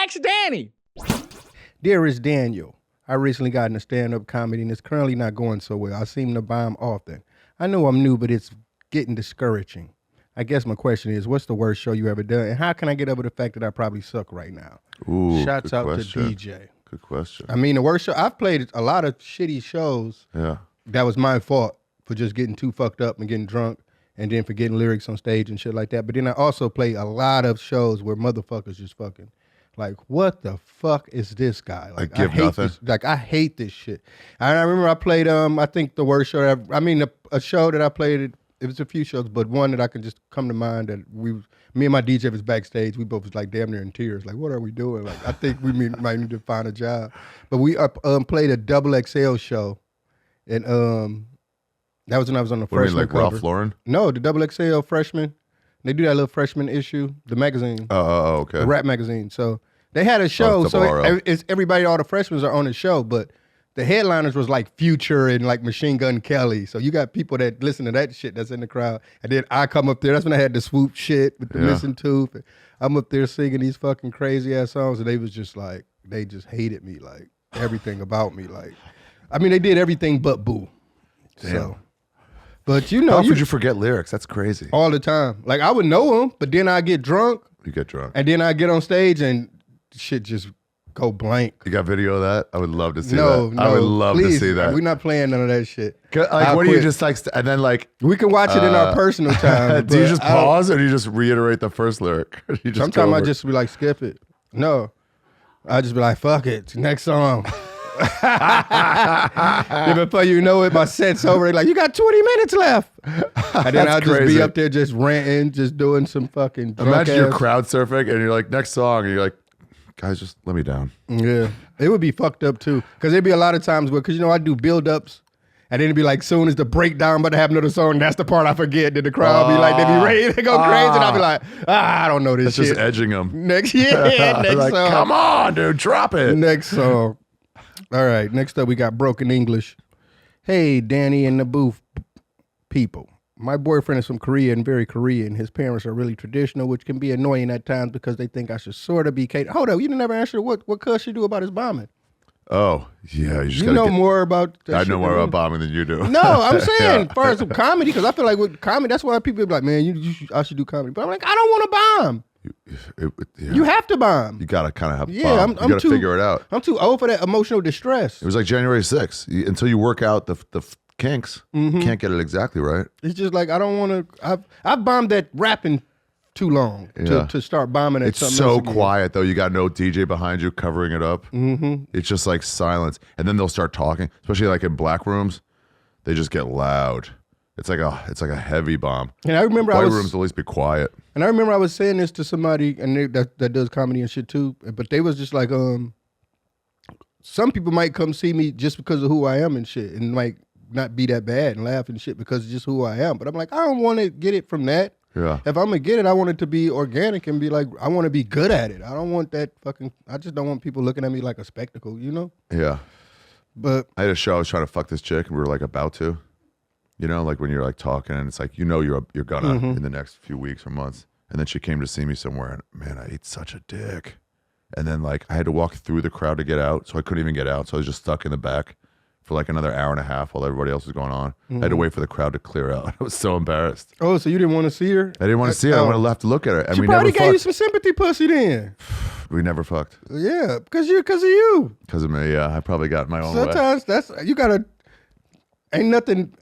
Ask Danny. Dearest Daniel, I recently got into stand-up comedy and it's currently not going so well. I seem to bomb often. I know I'm new, but it's getting discouraging. I guess my question is, what's the worst show you ever done? And how can I get over the fact that I probably suck right now? Ooh, Shouts out question. to DJ. Good question. I mean, the worst show, I've played a lot of shitty shows. Yeah. That was my fault for just getting too fucked up and getting drunk and then forgetting lyrics on stage and shit like that. But then I also play a lot of shows where motherfuckers just fucking like, what the fuck is this guy? Like give nothing? I hate this shit. And I remember I played, I think the worst show, a show that I played, it was a few shows, but one that I can just come to mind that me and my DJ was backstage. We both was like damn near in tears. Like, what are we doing? Like, I think we might need to find a job. But we played a double XL show. And that was when I was on the freshman like cover. Ralph Lauren? No, the double XL freshman. They do that little freshman issue, the magazine. Oh, okay. The rap magazine. So they had a show. It's everybody, all the freshmen are on the show, but the headliners was like Future and like Machine Gun Kelly. So you got people that listen to that shit that's in the crowd. And then I come up there. That's when I had the swoop shit with the missing tooth. I'm up there singing these fucking crazy ass songs. And they was just like, they just hated me. Like everything about me. Like, I mean, they did everything but boo. Damn. So, but you know. How could you forget lyrics? That's crazy. All the time. Like I would know them, but then I get drunk. You get drunk. And then I get on stage and shit just go blank. You got video of that? I would love to see No, that. I would love please, to see that. We're not playing none of that shit. Like, what do you just like, and then like. We can watch it in our personal time. Do you just pause or do you just reiterate the first lyric? You just sometimes I just be like, skip it. No. I just be like, fuck it. Next song. Then before you know it, my set's over. They're like, you got 20 minutes left. And then I'll just be up there just ranting, just doing some fucking drunk Imagine you're ass. crowd surfing and you're like, next song. And you're like, guys, just let me down. Yeah. It would be fucked up too. Because there'd be a lot of times where, because you know, I do build-ups. And then it'd be like, soon as the breakdown about to happen to the song, that's the part I forget. Then the crowd be like, they be ready to go crazy. And I'll be like, I don't know this That's shit. just edging them. Next song. Come on, dude, drop it. Next song. All right, next up we got Broken English. Hey, Danny and the booth people. My boyfriend is from Korea and very Korean. His parents are really traditional, which can be annoying at times because they think I should sort of be catered. Hold up, you never answered what Cuz should do about his bombing. Oh, yeah. You know more about that I shit know more than about me. bombing than you do. No, I'm saying as far as comedy, because I feel like with comedy, that's why people be like, man, I should do comedy. But I'm like, I don't want to bomb. You have to bomb. You got to kind of have Yeah, bomb. You got to figure it out. I'm too old for that emotional distress. It was like January 6th. Until you work out the kinks, you can't get it exactly right. It's just like, I don't want to, I've bombed at rapping too long to start bombing at something else. It's so quiet, though. You got no DJ behind you covering it up. Mm-hmm. It's just like silence. And then they'll start talking, especially like in black rooms. They just get loud. It's like a heavy bomb. And I remember White rooms at least be quiet. And I remember I was saying this to somebody and that does comedy and shit too, but they was just like, some people might come see me just because of who I am and shit, and might not be that bad and laugh and shit because it's just who I am. But I'm like, I don't want to get it from that. Yeah. If I'm gonna get it, I want it to be organic and be like, I want to be good at it. I don't want that I just don't want people looking at me like a spectacle, you know? Yeah. But I had a show, I was trying to fuck this chick and we were like about to. You know, like when you're like talking and it's like, you know, you're gonna in the next few weeks or months. And then she came to see me somewhere and man, I ate such a dick. And then like I had to walk through the crowd to get out. So I couldn't even get out. So I was just stuck in the back for like another hour and a half while everybody else was going on. I had to wait for the crowd to clear out. I was so embarrassed. oh, so you didn't want to see her? I didn't want to see her. I wanted left to look at her. And She we probably never gave you fucked. some sympathy pussy then. We never fucked. Yeah, because of you. Because of me, yeah. I probably got my own way. Sometimes you gotta. Ain't nothing.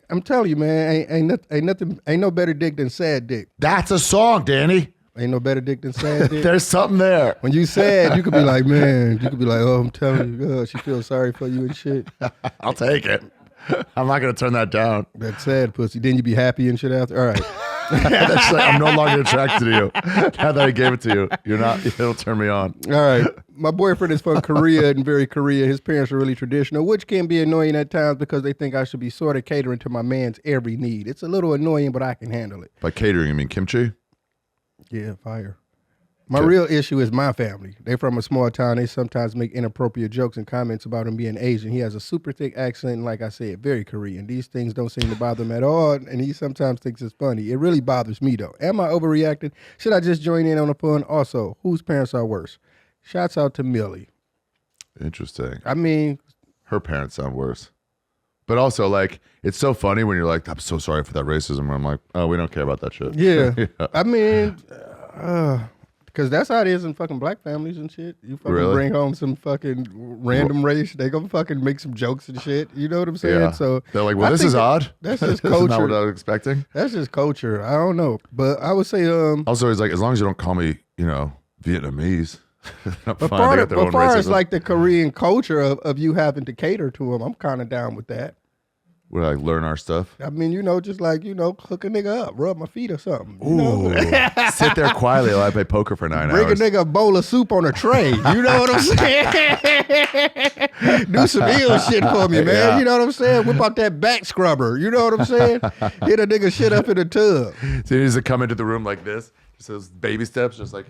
I'm telling you, man. Ain't no better dick than sad dick. That's a song, Danny. Ain't no better dick than sad dick. There's something there. When you sad, you could be like, man. You could be like, oh, I'm telling you, she feels sorry for you and shit. I'll take it. I'm not going to turn that down. That sad pussy. Then you be happy and shit after. All right. That's like, I'm no longer attracted to you. Now that I gave it to you, it'll turn me on. All right. My boyfriend is from Korea and very Korea. His parents are really traditional, which can be annoying at times because they think I should be sort of catering to my man's every need. It's a little annoying, but I can handle it. By catering, you mean kimchi? Yeah, fire. My real issue is my family. They're from a small town. They sometimes make inappropriate jokes and comments about him being Asian. He has a super thick accent, and like I said, very Korean. These things don't seem to bother him at all, and he sometimes thinks it's funny. It really bothers me, though. Am I overreacting? Should I just join in on the fun? Also, whose parents are worse? Shouts out to Millie. Interesting. I mean, her parents sound worse. But also, like, it's so funny when you're like, I'm so sorry for that racism. And I'm like, oh, we don't care about that shit. Yeah. I mean, because that's how it is in fucking black families and shit. You fucking bring home some fucking random race, they gonna fucking make some jokes and shit. You know what I'm saying? Yeah. So they're like, well, this is odd. That's just This culture. is not what I was expecting. That's just culture. I don't know. But I would say also, he's like, as long as you don't call me, Vietnamese. But far as like the Korean culture of you having to cater to them, I'm kind of down with that. We like learn our stuff. I mean, just like, hook a nigga up, rub my feet or something. Ooh, sit there quietly while I play poker for 9 hours. Bring a nigga a bowl of soup on a tray. You know what I'm saying? Do some ill shit for me, man. Yeah. You know what I'm saying? Whip out that back scrubber. You know what I'm saying? Hit a nigga shit up in the tub. So he needs to come into the room like this. Just those baby steps, just like.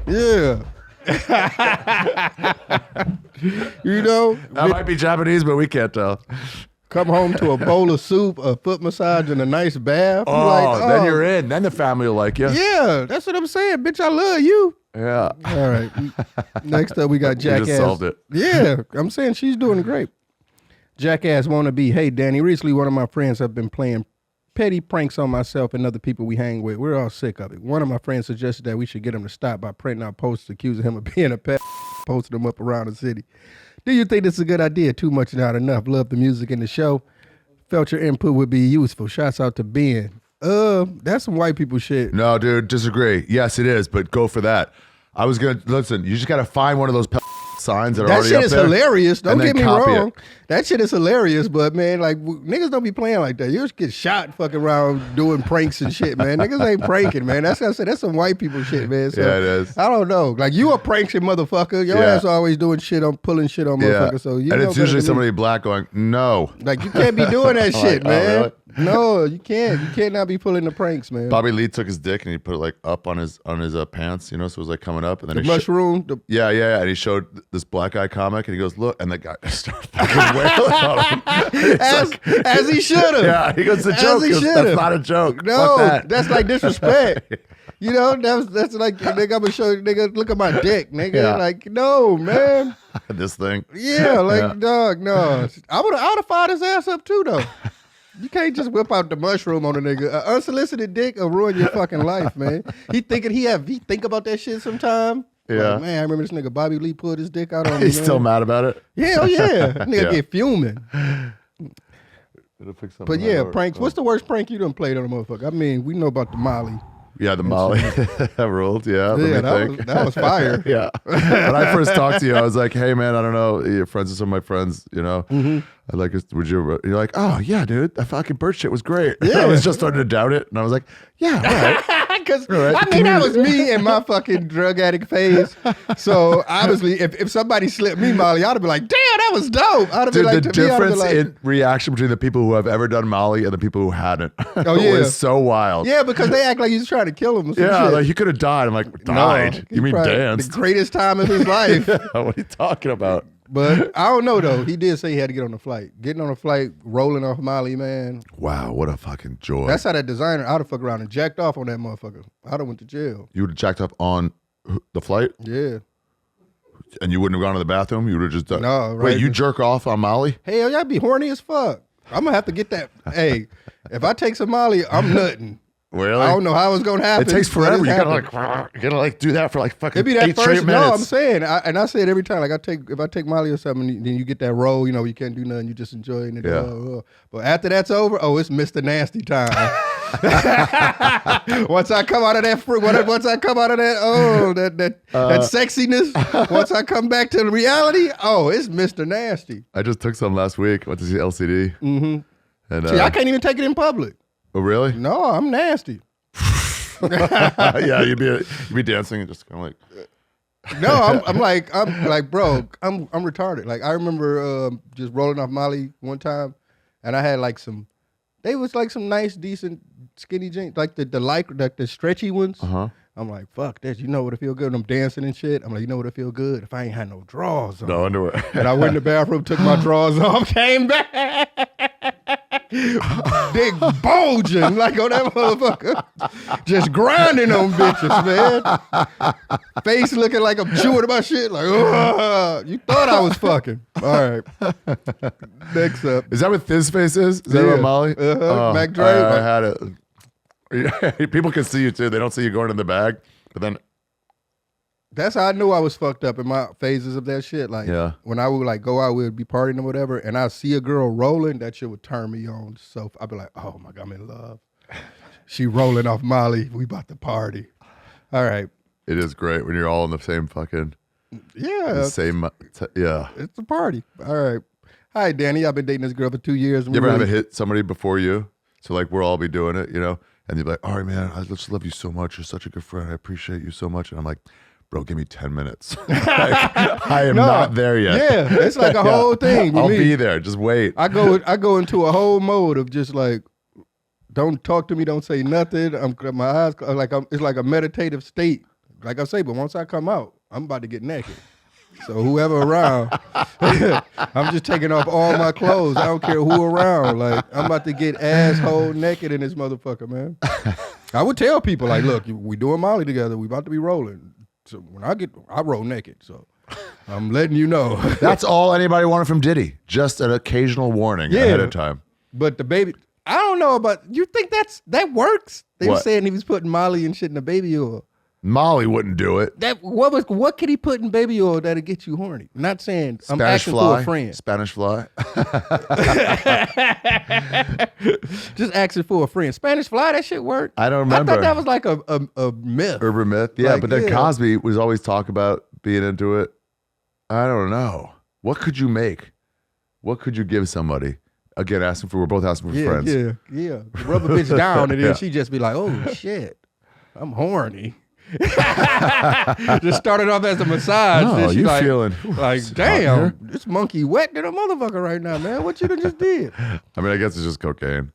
Yeah. That might be Japanese, but we can't tell. Come home to a bowl of soup, a foot massage, and a nice bath. Then you're in. Then the family will like you. Yeah, that's what I'm saying. Bitch, I love you. Yeah. All right. Next up, we got Jackass. You just solved it. Yeah, I'm saying she's doing great. Jackass wannabe. Hey, Danny, recently one of my friends have been playing petty pranks on myself and other people we hang with. We're all sick of it. One of my friends suggested that we should get him to stop by printing out posters accusing him of being a pet, posting them up around the city. Do you think this is a good idea? Too much, not enough. Love the music in the show. Felt your input would be useful. Shouts out to Ben. That's some white people shit. No, dude, disagree. Yes, it is, but go for that. I was gonna listen. You just gotta find one of those signs that are already up there. That shit is hilarious. Don't get me wrong. It. That shit is hilarious, but man, like niggas don't be playing like that. You just get shot fucking around doing pranks and shit, man. Niggas ain't pranking, man. That's what I said. That's some white people shit, man. So, yeah, it is. I don't know. Like you a pranking motherfucker. Your ass always doing shit on pulling shit on motherfuckers. So and it's usually somebody black going, no. Like you can't be doing that shit, man. Oh, really? No, you can't. You can't not be pulling the pranks, man. Bobby Lee took his dick and he put it like up on his pants, so it was like coming up, and then the mushroom. Yeah, and he showed this black guy comic, and he goes, "Look," and the guy started fucking wailing on him. As he should have. Yeah, he goes, "The joke. That's not a joke. No, that. That's like disrespect." That's like, nigga, I'm gonna show you, nigga, look at my dick, nigga. Yeah. Like, no, man. This thing. Yeah, like, dog, no. I would have fired his ass up too, though. You can't just whip out the mushroom on a nigga. An unsolicited dick will ruin your fucking life, man. He think about that shit sometime. Yeah. Like, man, I remember this nigga Bobby Lee pulled his dick out on me. He's still mad about it? Hell yeah. Nigga get fuming. But yeah, pranks. What's the worst prank you done played on a motherfucker? I mean, we know about the Molly. Yeah, the Molly. That ruled. Yeah, that was fire. Yeah. When I first talked to you, I was like, hey, man, I don't know. You're friends with some of my friends, Mm-hmm. You're like, oh, yeah, dude, that fucking bird shit was great. Yeah. I was just starting to doubt it. And I was like, yeah, all right. Because that was me in my fucking drug addict phase. So obviously, if somebody slipped me Molly, I'd be like, damn, that was dope. I'd be like, the difference in reaction between the people who have ever done Molly and the people who hadn't is so wild. Yeah, because they act like he's trying to kill him. Yeah, like he could have died. I'm like, died? No, you mean danced? The greatest time of his life. Yeah, what are you talking about? But I don't know, though. He did say he had to get on the flight. Getting on a flight, rolling off Molly, man. Wow, what a fucking joy. That's how that designer, I'd have fucked around and jacked off on that motherfucker. I'd have went to jail. You would have jacked up on the flight? Yeah. And you wouldn't have gone to the bathroom? You would have just done... No, right. Wait, you jerk off on Molly? Hell, y'all be horny as fuck. I'm going to have to get that. Hey, if I take some Molly, I'm nutting. Really? I don't know how it's gonna happen. It takes forever. You gotta do that for like fucking 8 straight minutes. No, I'm saying, I say it every time. Like if I take Molly or something, then you get that roll. You can't do nothing. You just enjoying it. Yeah. But after that's over, it's Mr. Nasty time. Once I come out of that that sexiness. Once I come back to the reality, it's Mr. Nasty. I just took some last week. Went to see LCD. Mm-hmm. And see, I can't even take it in public. Oh, really? No, I'm nasty. Yeah, you'd be dancing and just kind of like. No, I'm like, bro, I'm retarded. Like I remember just rolling off Molly one time, and I had like they was like some nice, decent, skinny jeans, like the stretchy ones. Uh-huh. I'm like, fuck that. You know what it feel good? And I'm dancing and shit. I'm like, you know what it feel good? If I ain't had no drawers on. No underwear. And I went in the bathroom, took my drawers off, came back. Dick bulging like on that motherfucker. Just grinding on bitches, man. Face looking like I'm chewing my shit. Like, you thought I was fucking. All right. Next up. Is that what Thiz Face is? Is that what Molly? Mac Dre. I had it. People can see you too. They don't see you going in the bag, but then. That's how I knew I was fucked up in my phases of that shit. Like, when I would like go out, we would be partying or whatever, and I see a girl rolling, that shit would turn me on. So I'd be like, oh my God, I'm in love. She rolling off Molly. We about to party. All right. It is great when you're all in the same fucking. Yeah. The same. Yeah. It's a party. All right. Hi, Danny. I've been dating this girl for 2 years. You ever have it hit somebody before you? So like we'll all be doing it, you know, and you're like, all right, man, I just love you so much. You're such a good friend. I appreciate you so much. And I'm like, bro, give me 10 minutes. Like, I am not there yet. Yeah, it's like a whole thing. I'll be there. Just wait. I go into a whole mode of just like, don't talk to me, don't say nothing. My eyes it's like a meditative state. Like I say, but once I come out, I'm about to get naked. So whoever around, I'm just taking off all my clothes. I don't care who around. Like, I'm about to get asshole naked in this motherfucker, man. I would tell people like, look, we doing Molly together. We about to be rolling. So when I roll naked. So I'm letting you know. That's all anybody wanted from Diddy. Just an occasional warning ahead of time. But the baby, I don't know about, you think that works? They were saying he was putting Molly and shit in the baby oil. Molly wouldn't do it. What could he put in baby oil that'll get you horny? I'm not saying I'm asking for a friend. Spanish fly. Just asking for a friend. Spanish fly, that shit work. I don't remember. I thought that was like a myth. Urban myth. Yeah, like, but then Cosby was always talk about being into it. I don't know. What could you make? What could you give somebody? Again, we're both asking for friends. Yeah. Rub a bitch down and then she just be like, oh shit, I'm horny. Just started off as a massage. No, you like, feeling like, damn, this monkey wet than a motherfucker right now, man. What you done just did? I mean, I guess it's just cocaine.